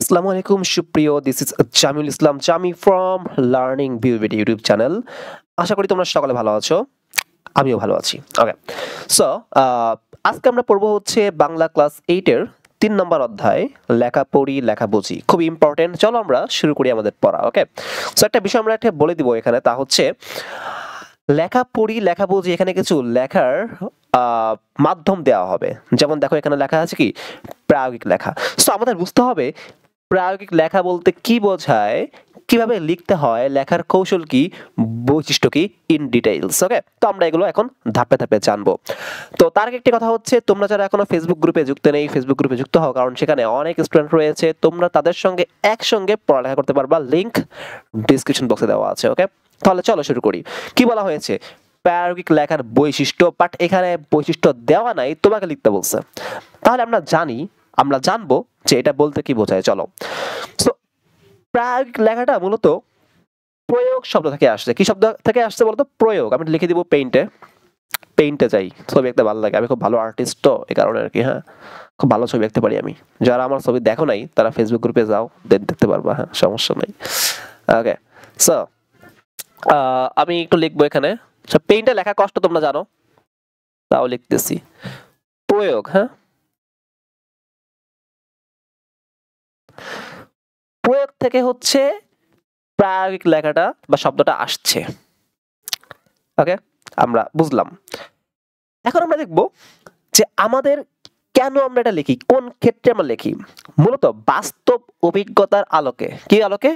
আসসালামু আলাইকুম সুপ্রিয়, this is Jamiul Islam Jami from learning vivid YouTube channel. আশা করি তোমরা সকলে ভালো আছো, আমিও ভালো আছি। ওকে, সো আজকে আমরা পড়বো হচ্ছে বাংলা ক্লাস 8 এর 3 নম্বর অধ্যায় লেখা পড়ি লেখা বুঝি। খুব ইম্পর্টেন্ট, চলো আমরা শুরু করি আমাদের পড়া। ওকে, সো একটা বিষয় আমরা একটা বলে দিব এখানে, তা হচ্ছে লেখা পড়ি লেখা বুঝি। এখানে কিছু লেখার মাধ্যম দেওয়া হবে। যেমন দেখো এখানে লেখা আছে কি প্রায়োগিক লেখা। সো আমাদের বুঝতে হবে প্রায়োগিক লেখা বলতে কি বোঝায়, কিভাবে লিখতে হয়, লেখার কৌশল কি, বৈশিষ্ট্য কি, ইন ডিটেইলস। ওকে, তো আমরা এগুলো এখন ধাপে ধাপে জানবো। তো তার আগে একটি কথা হচ্ছে, তোমরা যারা এখনো ফেসবুক গ্রুপে যুক্ত নেই, ফেসবুক গ্রুপে যুক্ত হও, কারণ সেখানে অনেক স্টুডেন্ট রয়েছে, তোমরা তাদের সঙ্গে একসঙ্গে পড়ালেখা করতে পারবা। লিংক ডিসক্রিপশন বক্সে দেওয়া আছে। ওকে, তাহলে চলো শুরু করি। কি বলা হয়েছে, প্রায়োগিক লেখার বৈশিষ্ট্য, বাট এখানে বৈশিষ্ট্য দেওয়া নাই, তোমাকে লিখতে বলছে। তাহলে আমরা জানবো যে এটা বলতে কি বোঝায়। চলো, সো প্রায়োগিক লেখাটা মূলত প্রয়োগ শব্দ থেকে আসছে। কি শব্দ থেকে আসছে বলতো? প্রয়োগ। আমি লিখে দিব পেইন্টে যাই, ছবি আঁকতে ভালো লাগে, আমি খুব ভালো আর্টিস্ট, তো এই কারণে আর কি। হ্যাঁ, খুব ভালো ছবি আঁকতে পারি আমি। যারা আমার ছবি দেখো নাই তারা ফেসবুক গ্রুপে যাও, দেখতে পারবা। হ্যাঁ, সমস্যা নাই। ওকে, সো আমি একটু লিখবো এখানে। পেইন্টে লেখা কষ্ট তোমরা জানো, তাও লিখতেছি। প্রয়োগ, হ্যাঁ, প্রয়োগ থেকে হচ্ছে প্রায়োগিক লেখাটা বা শব্দটা আসছে। ওকে, আমরা বুঝলাম। এখন আমরা দেখব যে আমাদের কেন আমরা এটা লিখি, কোন ক্ষেত্রে আমরা লিখি। মূলত বাস্তব অভিজ্ঞতার আলোকে। কি আলোকে?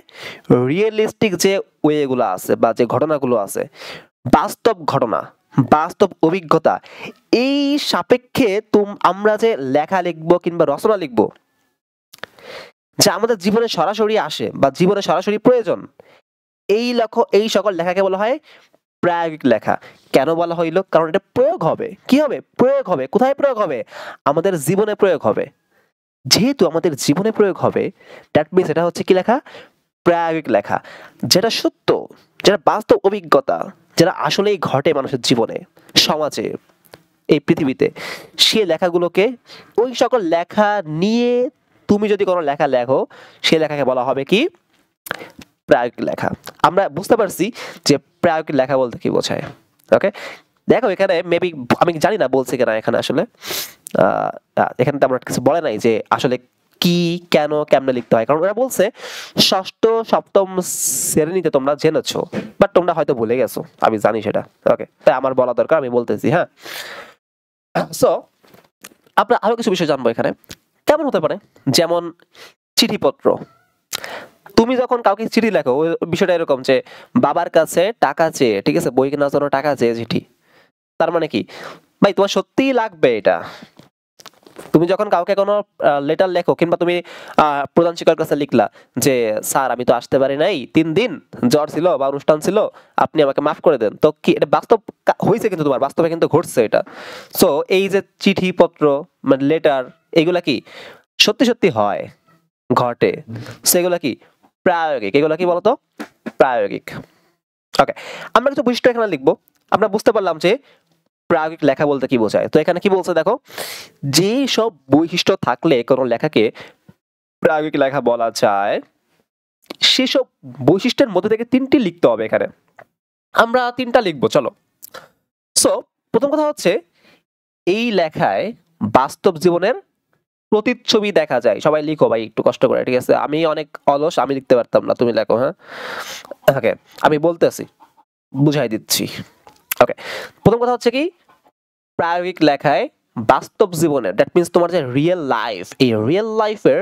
রিয়েলিস্টিক যে ওয়েগুলো আছে বা যে ঘটনাগুলো আছে, বাস্তব ঘটনা, বাস্তব অভিজ্ঞতা, এই সাপেক্ষে আমরা যে লেখা লিখবো কিংবা রচনা লিখবো, যা আমাদের জীবনে সরাসরি আসে বা জীবনে সরাসরি প্রয়োজন, এই সকল লেখাকে বলা হয় প্রায়োগিক লেখা। কেন বলা হইল? কারণ এটা প্রয়োগ হবে। কি হবে? প্রয়োগ হবে। কোথায় প্রয়োগ হবে? আমাদের জীবনে প্রয়োগ হবে। যেহেতু আমাদের জীবনে প্রয়োগ হবে, দ্যাট মিনস এটা হচ্ছে কি লেখা? প্রায়োগিক লেখা। যেটা সত্য, যেটা বাস্তব অভিজ্ঞতা, যেটা আসলেই ঘটে মানুষের জীবনে, সমাজে, এই পৃথিবীতে, সে লেখাগুলোকে, ওই সকল লেখা নিয়ে তুমি যদি কোনো লেখা লেখো, সে লেখাকে বলা হবে কি? প্রায়োগিক লেখা। আমরা বুঝতে পারছি যে প্রায়োগিক লেখা বলতে কি বোঝায়। ওকে, দেখো এখানে মেবি, আমি জানি না বলছে কিনা এখানে, আসলে এখানে তো আমরা কিছু বলে নাই যে আসলে কি, কেন, কেমনে লিখতে হয়। কারণ ওরা বলছে ষষ্ঠ সপ্তম শ্রেণীতে তোমরা জেনেছো, বাট তোমরা হয়তো ভুলে গেছো, আমি জানি সেটা। ওকে, তাই আমার বলা দরকার, আমি বলতেছি। হ্যাঁ, সো আমরা আরো কিছু বিষয় জানবো এখানে। কেমন হতে পারে? যেমন চিঠিপত্র। তুমি যখন কাউকে চিঠি লেখো, ওই বিষয়টা এরকম যে বাবার কাছে টাকা চেয়ে, ঠিক আছে, বই কেনার জন্য টাকা চেয়ে চিঠি। তার মানে কি ভাই, তোমার সত্যিই লাগবে এটা। তুমি যখন কাউকে কোনো লেটার লেখো, কিংবা তুমি প্রধান শিক্ষকের কাছে লিখলা যে স্যার আমি তো আসতে পারি নাই, 3 দিন জ্বর ছিল বা অনুষ্ঠান ছিল, আপনি আমাকে মাফ করে দেন, তো কি এটা বাস্তব হয়েছে? কিন্তু তোমার বাস্তবে কিন্তু ঘটছে এটা। সো এই যে চিঠিপত্র, মানে লেটার, এগুলা কি সত্যি সত্যি হয়, ঘটে। সেগুলা কি প্রায়োগিক। এগুলো কি বলতো? প্রায়োগিক। ওকে, আমরা কিছু বৈশিষ্ট্য এখানে লিখবো। আমরা বুঝতে পারলাম যে প্রায়োগিক লেখা বলতে কি বোঝায়। তো এখানে কি বলছে দেখো, যে সব বৈশিষ্ট্য থাকলে কোনো লেখাকে প্রায়োগিক লেখা বলা যায়, সেসব বৈশিষ্ট্যের মধ্যে থেকে 3টি লিখতে হবে এখানে। আমরা 3টা লিখবো, চলো। সো প্রথম কথা হচ্ছে, এই লেখায় বাস্তব জীবনের প্রতিচ্ছবি দেখা যায়। সবাই লিখো ভাই একটু কষ্ট করে, ঠিক আছে? আমি অনেক অলস, আমি লিখতে পারতাম না, তুমি লেখো। হ্যাঁ, ওকে, আমি বলতেছি, বুঝাই দিচ্ছি। ওকে, প্রথম কথা হচ্ছে কি, প্রায়োগিক লেখায় বাস্তব জীবনের, দ্যাট মিনস তোমার যে রিয়েল লাইফ, এই রিয়েল লাইফের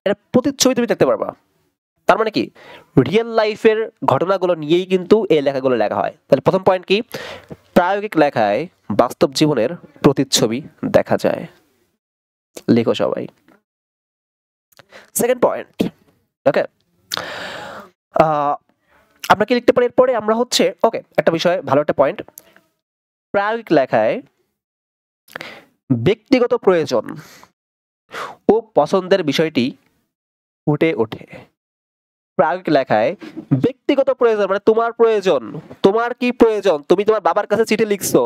একটা প্রতিচ্ছবি তুমি দেখতে পারবা। তার মানে কি, রিয়েল লাইফের ঘটনাগুলো নিয়েই কিন্তু এই লেখাগুলো লেখা হয়। তাহলে প্রথম পয়েন্ট কি, প্রায়োগিক লেখায় বাস্তব জীবনের প্রতিচ্ছবি দেখা যায়। লেখো সবাই। Second point. ওকে, আমরা কি লিখতে পারি এরপরে? আমরা হচ্ছে, ওকে, একটা বিষয়, ভালো একটা পয়েন্ট, প্রায়োগিক লেখায় ব্যক্তিগত প্রয়োজন ও পছন্দের বিষয়টি ফুটে ওঠে। প্রায়োগিক লেখায় ব্যক্তিগত প্রয়োজন মানে তোমার প্রয়োজন, তোমার কি প্রয়োজন, তুমি তোমার বাবার কাছে চিঠি লিখছো,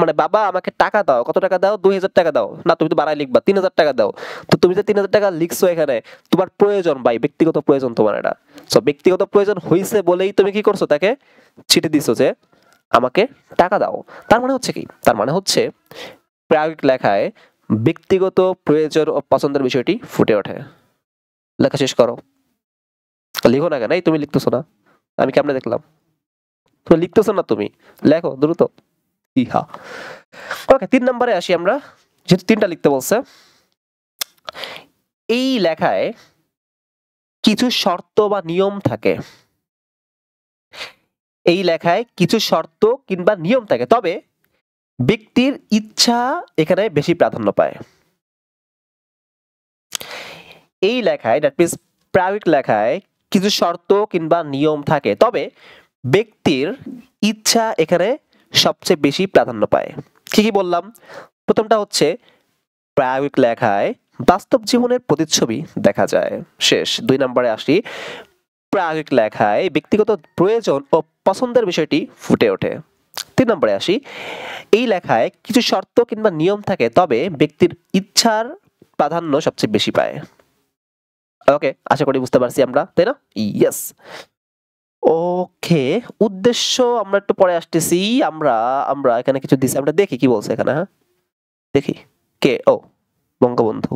মানে বাবা আমাকে টাকা দাও, কত টাকা দাও, 2000 টাকা দাও, না তুমি তো বাড়াই লিখবা 3000 টাকা দাও, তো তুমি যে 3000 টাকা লিখছো এখানে তোমার প্রয়োজন ভাই, ব্যক্তিগত প্রয়োজন তোমার এটা। সো ব্যক্তিগত প্রয়োজন হইছে বলেই তুমি কি করছো, তাকে চিঠি দিছো যে আমাকে টাকা দাও। তার মানে হচ্ছে কি, তার মানে হচ্ছে প্রায়োগিক লেখায় ব্যক্তিগত প্রয়োজন ও পছন্দের বিষয়টি ফুটে ওঠে। লেখা শেষ করো। লিখো না কেন, এই তুমি লিখতেছো না, আমি কেমনে দেখলাম, তুমি লিখতেছো না, তুমি লেখো দ্রুত। ইহা ওকে, 3 নম্বরে আসি আমরা, যেহেতু 3টা লিখতে বলছে। এই লেখায় কিছু শর্ত বা নিয়ম থাকে, এই লেখায় কিছু শর্ত কিংবা নিয়ম থাকে, তবে ব্যক্তির ইচ্ছা এখানে বেশি প্রাধান্য পায়। এই লেখায়, দ্যাট মিন্স প্রায়োগিক লেখায় কিছু শর্ত কিংবা নিয়ম থাকে, তবে ব্যক্তির ইচ্ছা এখানে সবচেয়ে বেশি প্রাধান্য পায়। কি কি বললাম? প্রথমটা হচ্ছে প্রায়োগিক লেখায় বাস্তব জীবনের প্রতিচ্ছবি দেখা যায়। শেষ। 2 নম্বরে আসি, প্রায়োগিক লেখায় ব্যক্তিগত প্রয়োজন ও পছন্দের বিষয়টি ফুটে ওঠে। 3 নম্বরে আসি, এই লেখায় কিছু শর্ত কিংবা নিয়ম থাকে, তবে ব্যক্তির ইচ্ছার প্রাধান্য সবচেয়ে বেশি পায়। ওকে, আশা করি বুঝতে পারছি আমরা, তাই না? ইয়েস। ওকে, উদ্দেশ্য আমরা একটু পরে আসতেছি। আমরা আমরা এখানে কিছু দিছি, আমরা দেখি কি বলছে এখানে। হ্যাঁ দেখি, কে, ও বঙ্গবন্ধু।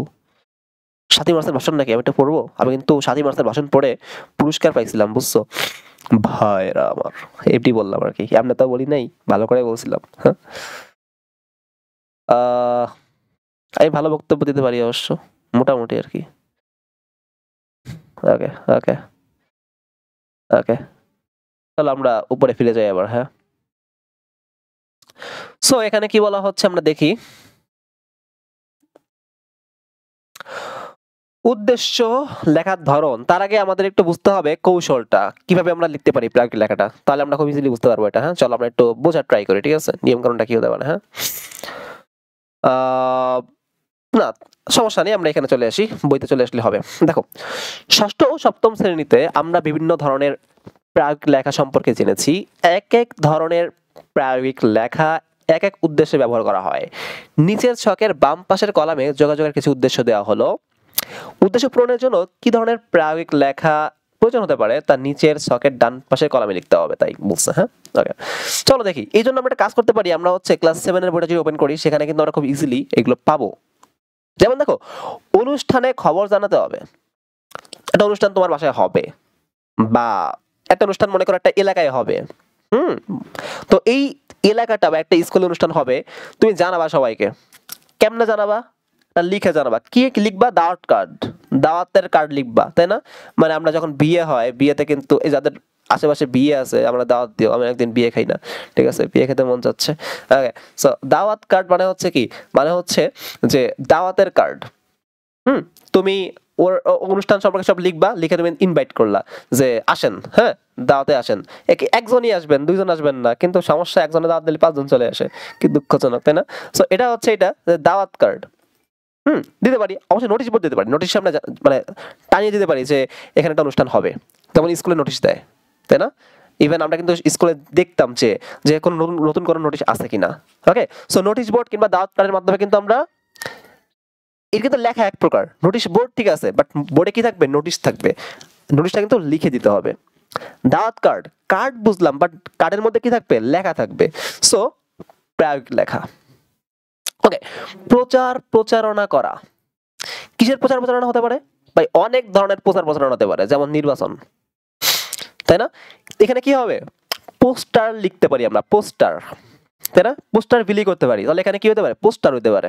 7ই মার্চের ভাষণ নাকি, আমি এটা পড়বো? আমি কিন্তু 7ই মার্চের ভাষণ পড়ে পুরস্কার পাইছিলাম, বুঝছো ভাইরা আমার, এমনি বললাম আর কি, আমরা তো বলি নাই, ভালো করে বলছিলাম। হ্যাঁ আমি ভালো বক্তব্য দিতে পারি অবশ্য, মোটামুটি আর কি। ওকে ওকে ওকে, তাহলে আমরা উপরে ফিরে যাই আবার। হ্যাঁ, সো এখানে কি বলা হচ্ছে আমরা দেখি। উদ্দেশ্য, লেখার ধরন, তার আগে আমাদের একটু বুঝতে হবে কৌশলটা, কিভাবে আমরা লিখতে পারি প্রায়োগিক লেখাটা, তাহলে আমরা খুব ইজিলি বুঝতে পারবো এটা। হ্যাঁ চলো আমরা একটু বোঝার ট্রাই করি, ঠিক আছে? নিয়ম কানুনটা কি হতে পারে। হ্যাঁ না সমস্যা নেই, আমরা এখানে চলে আসি, বইতে চলে আসলে হবে। দেখো, ষষ্ঠ ও সপ্তম শ্রেণীতে আমরা বিভিন্ন ধরনের প্রায়োগিক লেখা সম্পর্কে জেনেছি। এক এক ধরনের প্রায়োগিক লেখা এক এক উদ্দেশ্যে ব্যবহার করা হয়। নিচের ছকের বাম পাশের কলামে যোগাযোগের কিছু উদ্দেশ্য দেওয়া হলো। উদ্দেশ্য পূরণের জন্য কি ধরনের প্রায়োগিক লেখা প্রয়োজন হতে পারে তা নিচের ছকের ডান পাশের কলামে লিখতে হবে, তাই বলছে। হ্যাঁ ওকে, চলো দেখি। এই জন্য আমরা একটা কাজ করতে পারি, আমরা হচ্ছে ক্লাস 7 এর বইটা যদি ওপেন করি, সেখানে কিন্তু আমরা খুব ইজিলি এগুলো পাবো। যেমন দেখো, অনুষ্ঠানে খবর জানাতে হবে, একটা অনুষ্ঠান তোমার বাসায় হবে, বা একটা অনুষ্ঠান মনে করো একটা এলাকায় হবে। তো এই এলাকাটা বা একটা স্কুলে অনুষ্ঠান হবে, তুমি জানাবা সবাইকে। কেমনে জানাবা? লিখে জানাবা। কি লিখবা? দাওয়াত কার্ড, দাওয়াতের কার্ড লিখবা, তাই না? মানে আমরা যখন বিয়ে হয়, বিয়েতে কিন্তু এই যাদের আশেপাশে বিয়ে আছে, আমরা দাওয়াত দিও। আমি একদিন বিয়ে খাই না, ঠিক আছে, বিয়ে খেতে মন চাচ্ছে। ওকে, সো দাওয়াত কার্ড মানে হচ্ছে কি, মানে হচ্ছে যে দাওয়াতের কার্ড। তুমি ওর অনুষ্ঠান সম্পর্কে সব লিখবা, লিখে তুমি ইনভাইট করলা যে আসেন, হ্যাঁ দাওয়াতে আসেন। একজনই আসবেন, 2জন আসবেন না, কিন্তু সমস্যা একজনের দাওয়াত দিলে 5জন চলে আসে, কি দুঃখজনক, তাই না? সো এটা হচ্ছে এটা দাওয়াত কার্ড। দিতে পারি, অবশ্যই নোটিশ বোর্ড দিতে পারি, নোটিশ আমরা মানে টানিয়ে দিতে পারি যে এখানে একটা অনুষ্ঠান হবে, যেমন স্কুলে নোটিশ দেয়, তাই না? ইভেন আমরা কিন্তু স্কুলে দেখতাম যে যে কোনো নতুন কোনো নোটিশ আছে কিনা। ওকে, সো নোটিশ বোর্ড কিংবা দাওয়াত কার্ডের মাধ্যমে কিন্তু আমরা, এর কিন্তু লেখা এক প্রকার, নোটিশ বোর্ড ঠিক আছে, বাট বোর্ডে কি থাকবে? নোটিশ থাকবে, নোটিশটা কিন্তু লিখে দিতে হবে। দাওয়াত কার্ড, কার্ড বুঝলাম, বাট কার্ডের মধ্যে কি থাকবে? লেখা থাকবে। সো প্রায়োগিক লেখা। ওকে, প্রচার প্রচারণা করা, কিসের প্রচার প্রচারণা হতে পারে ভাই? অনেক ধরনের প্রচার প্রচারণা হতে পারে, যেমন নির্বাচন, তাই না? এখানে কি হবে? পোস্টার লিখতে পারি আমরা, পোস্টার, তাই না? পোস্টার বিলি করতে পারি, তাহলে এখানে কি হতে পারে? পোস্টার হতে পারে,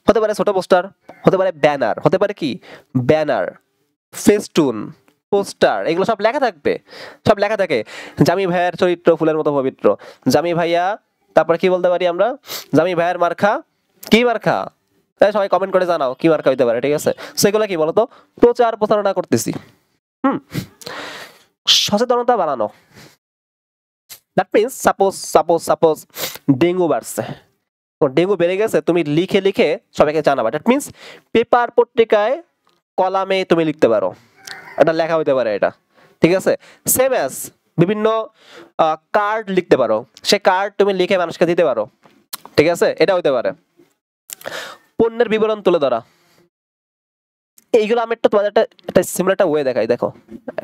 হতে পারে ছোট পোস্টার, হতে পারে ব্যানার, হতে পারে কি ব্যানার, ফেস্টুন, পোস্টার, এগুলো সব লেখা থাকবে, সব লেখা থাকে। জামি ভাইয়ের চরিত্র ফুলের মতো পবিত্র, জামি ভাইয়া, তারপর কি বলতে পারি আমরা? জামি ভাইয়ের মার্কা, কি মার্কা? তাই সবাই কমেন্ট করে জানাও কি মার্কা হইতে পারে, ঠিক আছে? সেগুলো কি বলতো? প্রচার প্রচারণা করতেছি। সচেতনতা বাড়ানো, দ্যাট মিন্স সাপোজ ডেঙ্গু বাড়ছে, ডেঙ্গু বেড়ে গেছে, তুমি লিখে লিখে সবাইকে জানাবা। দ্যাট মিন্স পেপার, পত্রিকায়, কলামে তুমি লিখতে পারো, একটা লেখা হইতে পারে এটা, ঠিক আছে। সেম অ্যাজ বিভিন্ন কার্ড লিখতে পারো, সে কার্ড তুমি লিখে মানুষকে দিতে পারো, ঠিক আছে, এটা হইতে পারে। পণ্যের বিবরণ তুলে ধরা, এইগুলো আমি একটা তোমাদের একটা সিমিলার একটা ওয়ে দেখাই, দেখো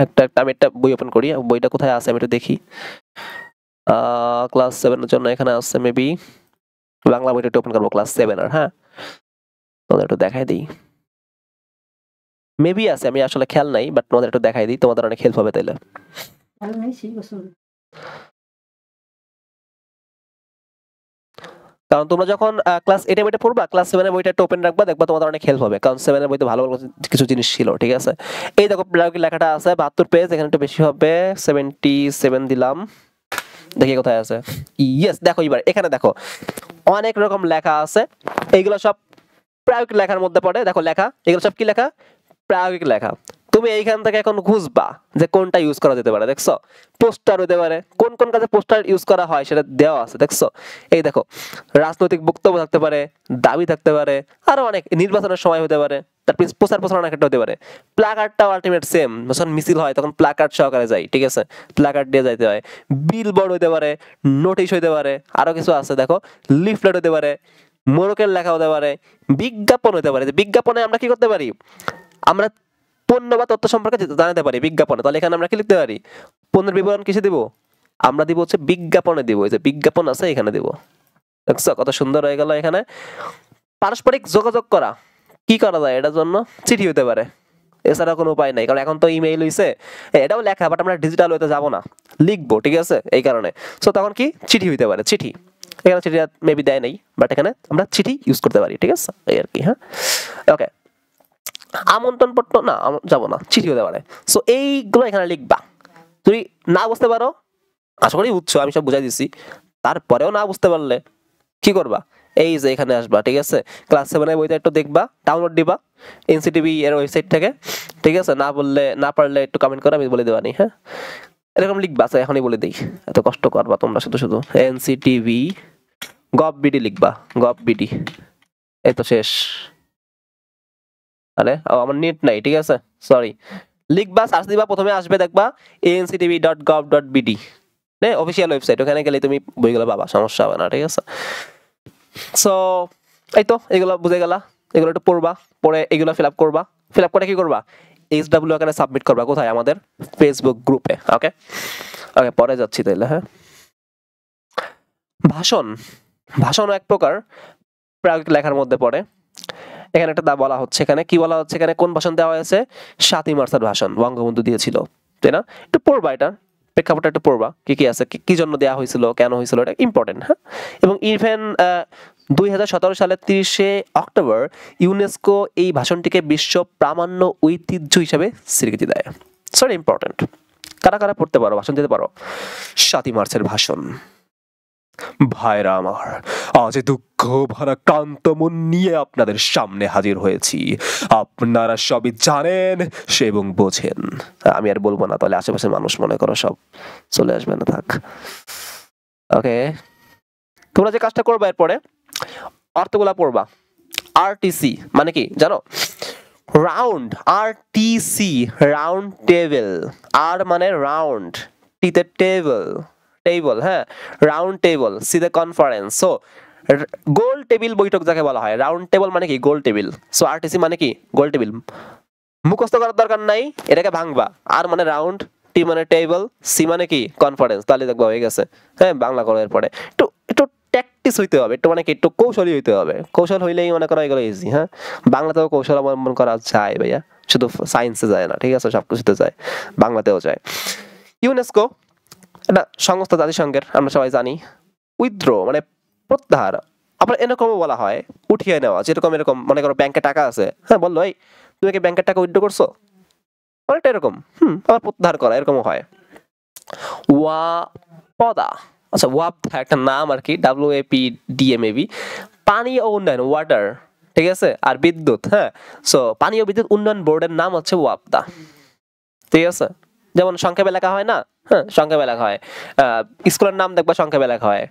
একটা আমি একটা বই ওপেন করি, বইটা কোথায় আছে আমি একটু দেখি। ক্লাস 7 এর জন্য এখানে আছে মেবি, বাংলা বইটা ওপেন করবো ক্লাস 7 এর, হ্যাঁ তোমাদের একটু দেখাই দিই, মেবি আছে, আমি আসলে খেয়াল নাই, বাট তোমাদের একটু দেখাই দিই, তোমাদের অনেক হেল্প হবে তাইলে। কারণ তোমরা যখন ক্লাস 8 এর বইটা পড়বা, ক্লাস 7 এর বইটা একটু ওপেন রাখবা, দেখবা তোমাদের অনেক হেল্প হবে, কারণ 7 এর বইতে ভালো ভালো কিছু জিনিস ছিল, ঠিক আছে। এই দেখো লেখাটা আছে 72 পেজ, এখানে একটু বেশি হবে 77 দিলাম, দেখি কোথায় আছে, ইয়েস দেখো এবার এখানে দেখো অনেক রকম লেখা আছে, এইগুলো সব প্রায়োগিক লেখার মধ্যে পড়ে, দেখো লেখা, এগুলো সব কি লেখা, প্রায়োগিক লেখা। তুমি এইখান থেকে এখন খুঁজবা যে কোনটা ইউজ করা যেতে পারে, দেখছো পোস্টার হতে পারে, কোন কোন কাজে পোস্টার ইউজ করা হয় সেটা দেওয়া আছে, দেখছো। এই দেখো রাজনৈতিক বক্তব্য থাকতে পারে, দাবি থাকতে পারে, আরো অনেক, নির্বাচনের সময় হতে পারে, তারপর প্রচার প্রচারণা ক্ষেত্রে হতে পারে। প্ল্যাকার্ডটাও আলটিমেট সেম, যখন মিছিল হয় তখন প্ল্যাকার্ড সহকারে যায়, ঠিক আছে, প্ল্যাকার্ড দিয়ে যাইতে হয়। বিলবোর্ড হতে পারে, নোটিশ হতে পারে, আরো কিছু আছে দেখো, লিফলেট হতে পারে, মোড়কের লেখা হতে পারে, বিজ্ঞাপন হতে পারে। যে বিজ্ঞাপনে আমরা কি করতে পারি, আমরা পণ্য বা তথ্য সম্পর্কে জানাতে পারি বিজ্ঞাপনে, তাহলে এখানে আমরা কি লিখতে পারি, পণ্যের বিবরণ কিসে দিব, আমরা দিব হচ্ছে বিজ্ঞাপনে দিব, এই যে বিজ্ঞাপন আছে এখানে দিব, দেখছো কত সুন্দর হয়ে গেল। এখানে পারস্পরিক যোগাযোগ করা, কি করা যায় এটার জন্য, চিঠি হতে পারে, এছাড়া কোনো উপায় নাই, কারণ এখন তো ইমেইল হইছে, এটাও লেখা, বাট আমরা ডিজিটাল হইতে যাবো না, লিখবো, ঠিক আছে, এই কারণে। সো তখন কি চিঠি হইতে পারে, চিঠি, এখানে চিঠি মেবি দেয় নাই, বাট এখানে আমরা চিঠি ইউজ করতে পারি, ঠিক আছে, এই আর কি, হ্যাঁ ওকে। আমন্ত্রণ পত্র না, যাবো না, চিঠি হতে পারে। সো এইগুলো এখানে লিখবা, তুমি না বুঝতে পারো, আশা করি বুঝছো, আমি সব বুঝাই দিছি, তারপরেও না বুঝতে পারলে কি করবা, এই যে এখানে আসবা, ঠিক আছে, ক্লাস 7 এর বইটা একটু দেখবা, ডাউনলোড দিবা এনসিটিভি এর ওয়েবসাইট থেকে, ঠিক আছে, না পারলে একটু কমেন্ট করে আমি বলে দেবানি, হ্যাঁ এরকম লিখবা, আচ্ছা এখনই বলে দিই, এত কষ্ট করবা তোমরা শুধু শুধু, এনসিটিভি গভ.বিডি লিখবা, গভ.বিডি, এই তো শেষ, আরে আমার নেট নাই, ঠিক আছে সরি, লিখবা, সার্চ দিবা, প্রথমে আসবে দেখবা anctv.gov.bd, অফিসিয়াল ওয়েবসাইট, ওখানে গেলে তুমি বইগুলো পাবা, সমস্যা হবে না, ঠিক আছে। সো এই তো এগুলো বুঝে গেলা, এগুলো একটু পড়বা, পড়ে এগুলো ফিল আপ করবা, ফিল আপ করে কি করবা, এইচডব্লিউ এখানে সাবমিট করবা, কোথায়, আমাদের ফেসবুক গ্রুপে, ওকে ওকে, পরে যাচ্ছি তাইলে, হ্যাঁ। ভাষণ, ভাষণও এক প্রকার প্রায়োগিক লেখার মধ্যে পড়ে। এখানে একটা বলা হচ্ছে, এখানে কি বলা হচ্ছে, এখানে কোন ভাষণ দেওয়া হয়েছে, 7ই মার্চের ভাষণ বঙ্গবন্ধু দিয়েছিল, তাই না, একটু পড়বা, এটা প্রেক্ষাপটটা একটু পড়বা, কি কি আছে, কি জন্য দেওয়া হয়েছিল, কেন হয়েছিল, এটা ইম্পর্টেন্ট, হ্যাঁ। এবং ইভেন 2017 সালের 30শে অক্টোবর ইউনেস্কো এই ভাষণটিকে বিশ্ব প্রামাণ্য ঐতিহ্য হিসেবে স্বীকৃতি দেয়, সরি ইম্পর্টেন্ট। কারা কারা পড়তে পারো, ভাষণ দিতে পারো, 7ই মার্চের ভাষণ। ভাইরা আমার, আজ দুঃখ ভরা ক্লান্ত মন নিয়ে আপনাদের সামনে হাজির হয়েছি, আপনারা সবই জানেন সে এবং বোঝেন, আমি আর বলবো না, তাহলে আশেপাশের মানুষ মনে করো সব চলে আসবে না, থাক, ওকে। তোমরা যে কাজটা করবে এরপরে অর্থগুলা পড়বা, আরটিসি মানে কি জানো, রাউন্ড, আরটিসি রাউন্ড টেবিল, আর মানে রাউন্ড, টিতে টেবিল, টেবিল, হ্যাঁ round table, C the conference, so goal table বৈঠক যাকে বলা হয়, রাউন্ড টেবিল মানে কি গোল টেবিল, সো আরটিসি মানে কি গোল টেবিল, মুখস্থ করার দরকার নাই, এটাকে ভাঙবা, আর মানে রাউন্ড, টি মানে টেবিল, সি মানে কি কনফারেন্স, তাহলে দেখবা হয়ে গেছে, হ্যাঁ বাংলা করো। এরপরে একটু একটু প্র্যাকটিস হইতে হবে, একটু মানে কি একটু কৌশলী হইতে হবে, কৌশল হইলেই মনে করো এগুলো ইজি, হ্যাঁ বাংলাতেও কৌশল অবলম্বন করা যায় ভাইয়া, শুধু সায়েন্সে যায় না, ঠিক আছে, সবকিছুতে যায়, বাংলাতেও যায়। ইউনেস্কো এটা সংস্থা, জাতিসংঘের, আমরা সবাই জানি। উইথড্র মানে প্রত্যাহার, আবার এরকমও বলা হয় উঠিয়ে নেওয়া, যেরকম এরকম মনে করো ব্যাংকে টাকা আছে, হ্যাঁ বললো এই তুমি কি ব্যাংকের টাকা উইথড্র করছো, অনেকটা এরকম, আবার প্রত্যাহার করা, এরকমও হয়। ওয়াপদা, আচ্ছা ওয়াপদা একটা নাম আর কি, WAPDA, পানি ও উন্নয়ন, ওয়াটার, ঠিক আছে, আর বিদ্যুৎ, হ্যাঁ সো পানি ও বিদ্যুৎ উন্নয়ন বোর্ডের নাম হচ্ছে ওয়াপদা, ঠিক আছে, যেমন সংক্ষেপে লেখা হয় না, হ্যাঁ সংক্ষেপে লেখা হয়, স্কুলের নাম দেখবা সংক্ষেপে লেখা হয়,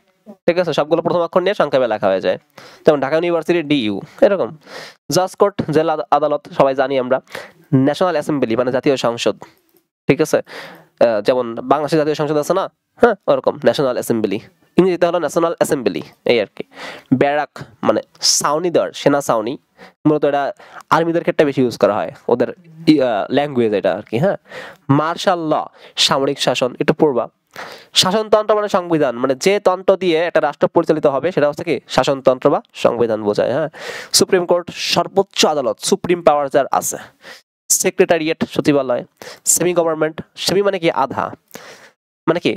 ঠিক আছে, সবগুলো প্রথম অক্ষর নিয়ে সংক্ষেপে লেখা হয়ে যায়, যেমন ঢাকা ইউনিভার্সিটি DU, এরকম। জাজ কোর্ট, জেলা আদালত, সবাই জানি আমরা। ন্যাশনাল অ্যাসেম্বলি মানে জাতীয় সংসদ, ঠিক আছে? যেমন বাংলাদেশের জাতীয় সংসদ আছে না, হ্যাঁ, ওরকম ন্যাশনাল অ্যাসেম্বলি। ইংরেজিতে হলো ন্যাশনাল অ্যাসেম্বলি, এই আর কি। ব্যারাক মানে ছাউনি দেওয়ার, সেনা ছাউনি, মূলত এটা আর্মিদের ক্ষেত্রে বেশি ইউজ করা হয়, ওদের ল্যাঙ্গুয়েজ এটা আর কি, হ্যাঁ। মার্শাল ল সামরিক শাসন, একটু পড়বা। শাসনতন্ত্র মানে সংবিধান, মানে যে তন্ত্র দিয়ে একটা রাষ্ট্র পরিচালিত হবে সেটা হচ্ছে কি শাসনতন্ত্র বা সংবিধান বোঝায়, হ্যাঁ। সুপ্রিম কোর্ট সর্বোচ্চ আদালত, সুপ্রিম পাওয়ার যার আছে। সেক্রেটারিয়েট সচিবালয়। সেমি গভর্নমেন্ট, সেমি মানে কি আধা, মানে কি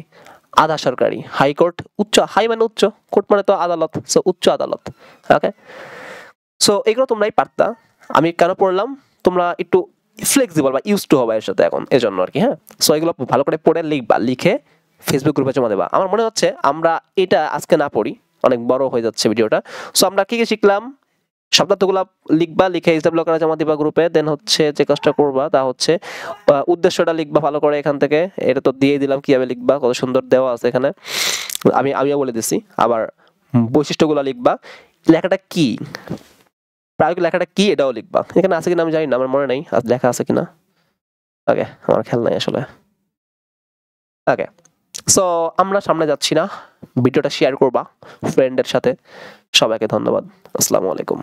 আধা সরকারি। হাইকোর্ট উচ্চ, হাই মানে উচ্চ, কোর্ট মানে তো আদালত, সো উচ্চ আদালত, ওকে। সো এগুলো তোমরাই পারতা, আমি কেন পড়লাম, তোমরা একটু ফ্লেক্সিবল বা ইউজ টু হবে এর সাথে এখন, এজন্য আর কি, হ্যাঁ। সো এগুলো ভালো করে পড়ে লিখবা, লিখে ফেসবুক গ্রুপে জমা দেবা। আমার মনে হচ্ছে আমরা এটা আজকে না পড়ি, অনেক বড় হয়ে যাচ্ছে ভিডিওটা। সো আমরা কি কি শিখলাম, শব্দার্থগুলো লিখবা, লিখে হিসাব করে জমা দিবা গ্রুপে। দেন হচ্ছে যে কাজটা করবা তা হচ্ছে উদ্দেশ্যটা লিখবা ভালো করে এখান থেকে, এটা তো দিয়ে দিলাম কিভাবে লিখবা, কত সুন্দর দেওয়া আছে এখানে, আমিও বলে দিছি। আবার বৈশিষ্ট্যগুলো লিখবা, লেখাটা কি, প্রায়োগিক লেখাটা কি এটাও লিখবা। এখানে আছে কিনা আমি জানি না, আমার মনে নাই আজ লেখা আছে কিনা, ওকে, আমার খেয়াল নাই আসলে, ওকে। সো আমরা সামনে যাচ্ছি না, ভিডিওটা শেয়ার করবা ফ্রেন্ডের সাথে। সবাইকে ধন্যবাদ, আসসালামু আলাইকুম।